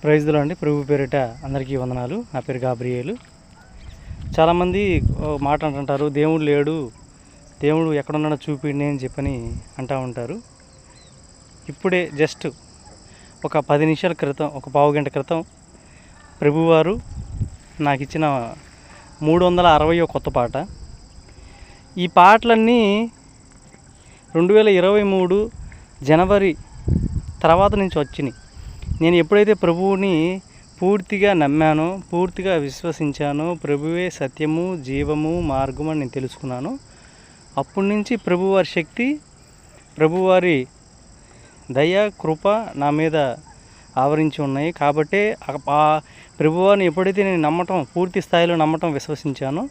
ప్రైజ్లో అండి. ప్రభు పేరిట అందరికీ వందనాలు. నా పేరు గాబ్రియేలు. చాలామంది మాట అంటుంటారు, దేవుడు లేడు, దేవుడు ఎక్కడున్నాడో చూపిండి అని చెప్పని అంటూ ఉంటారు. ఇప్పుడే జస్ట్ ఒక 10 నిమిషాల క్రితం, ఒక పావు గంట క్రితం ప్రభువారు నాకు ఇచ్చిన 360 కొత్త పాట. ఈ పాటలన్నీ 2023 జనవరి తర్వాత నుంచి వచ్చినాయి. నేను ఎప్పుడైతే ప్రభువుని పూర్తిగా నమ్మానో, పూర్తిగా విశ్వసించానో, ప్రభువే సత్యము, జీవము, మార్గము అని నేను తెలుసుకున్నాను. అప్పటి నుంచి ప్రభువారి శక్తి, ప్రభువారి దయ, కృప నా మీద ఆవరించి ఉన్నాయి. కాబట్టే ఆ ప్రభువారిని ఎప్పుడైతే నేను నమ్మటం, పూర్తి స్థాయిలో నమ్మటం, విశ్వసించానో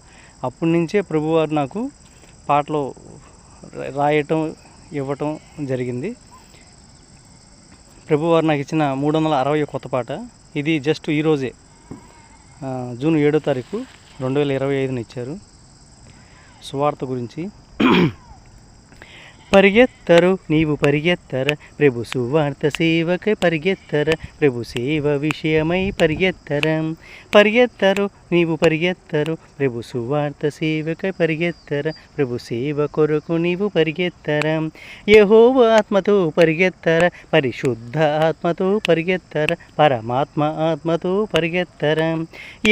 అప్పటి నుంచే ప్రభువారు నాకు పాటలు రాయటం, ఇవ్వటం జరిగింది. ప్రభువారు నాకు ఇచ్చిన 360 కొత్త పాట. ఇది జస్ట్ ఈరోజే జూన్ 7వ తారీఖు 2025 ఇచ్చారు. సువార్త గురించి. పరిగెత్తరు నీవు పరిగెత్తర, ప్రభు సువార్త సేవకై పరిగెత్తర, ప్రభు సేవ విషయమై పరిగెత్తర. పరిగెత్తరు నీవు పరిగెత్తరు, ప్రభు సువార్త సేవకై పరిగెత్తర, ప్రభు సేవ కొరకు నీవు పరిగెత్తర. యెహోవా ఆత్మతో పరిగెత్తర, పరిశుద్ధ ఆత్మతో పరిగెత్తర, పరమాత్మ ఆత్మతో పరిగెత్తర.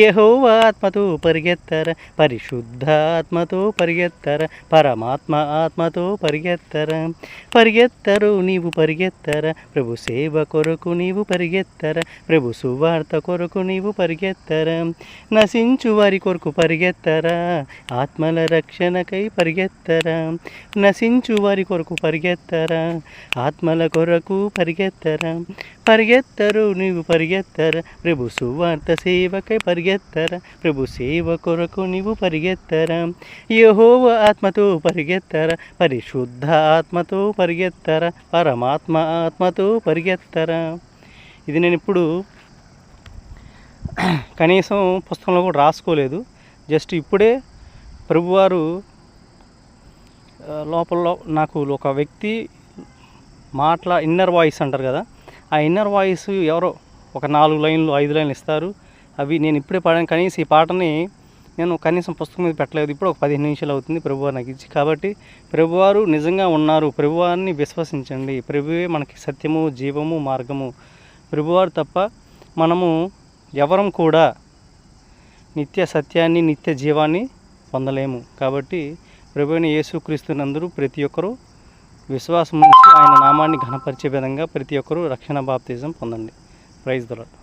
యెహోవా ఆత్మతో పరిగెత్తర, పరిశుద్ధ ఆత్మతో పరిగెత్తర, పరమాత్మ ఆత్మతో పరిగెత్తర. పరిగెత్తరు నీవు పరిగెత్తర, ప్రభు సేవ కొరకు నీవు పరిగెత్తర, ప్రభు సువార్త కొరకు నీవు పరిగెత్తర. నశించు వారి కొరకు పరిగెత్తర, ఆత్మల రక్షణకై పరిగెత్తర. నశించు వారి కొరకు పరిగెత్తర, ఆత్మల కొరకు పరిగెత్తర. పరిగెత్తరు నీవు పరిగెత్తర, ప్రభు సువార్త సేవకై పరిగెత్తర, ప్రభు సేవ కొరకు నీవు పరిగెత్తర. యెహోవా ఆత్మతో పరిగెత్తర, పరిశుద్ధ ఆత్మతో పరిగెత్తర, పరమాత్మ ఆత్మతో పరిగెత్తర. ఇది నేను ఇప్పుడు కనీసం పుస్తకంలో కూడా రాసుకోలేదు. జస్ట్ ఇప్పుడే ప్రభువారు లోపల నాకు ఒక వ్యక్తి ఇన్నర్ వాయిస్ అంటారు కదా, ఆ ఇన్నర్ వాయిస్ ఎవరో ఒక 4 లైన్లు 5 లైన్లు ఇస్తారు. అవి నేను ఇప్పుడే పాడాను. కనీసం ఈ పాటని నేను కనీసం పుస్తకం మీద పెట్టలేదు. ఇప్పుడు ఒక 15 నిమిషాలు అవుతుంది ప్రభువారు నాకు ఇచ్చి. కాబట్టి ప్రభువారు నిజంగా ఉన్నారు. ప్రభువారిని విశ్వసించండి. ప్రభువే మనకి సత్యము, జీవము, మార్గము. ప్రభువారు తప్ప మనము ఎవరం కూడా నిత్య సత్యాన్ని, నిత్య జీవాన్ని పొందలేము. కాబట్టి ప్రభువైన యేసుక్రీస్తునందు ప్రతి ఒక్కరూ విశ్వాసం ఉంచి ఆయన నామాన్ని ఘనపరిచే విధంగా ప్రతి ఒక్కరూ రక్షణ బాప్తిజం పొందండి. Praise the lord.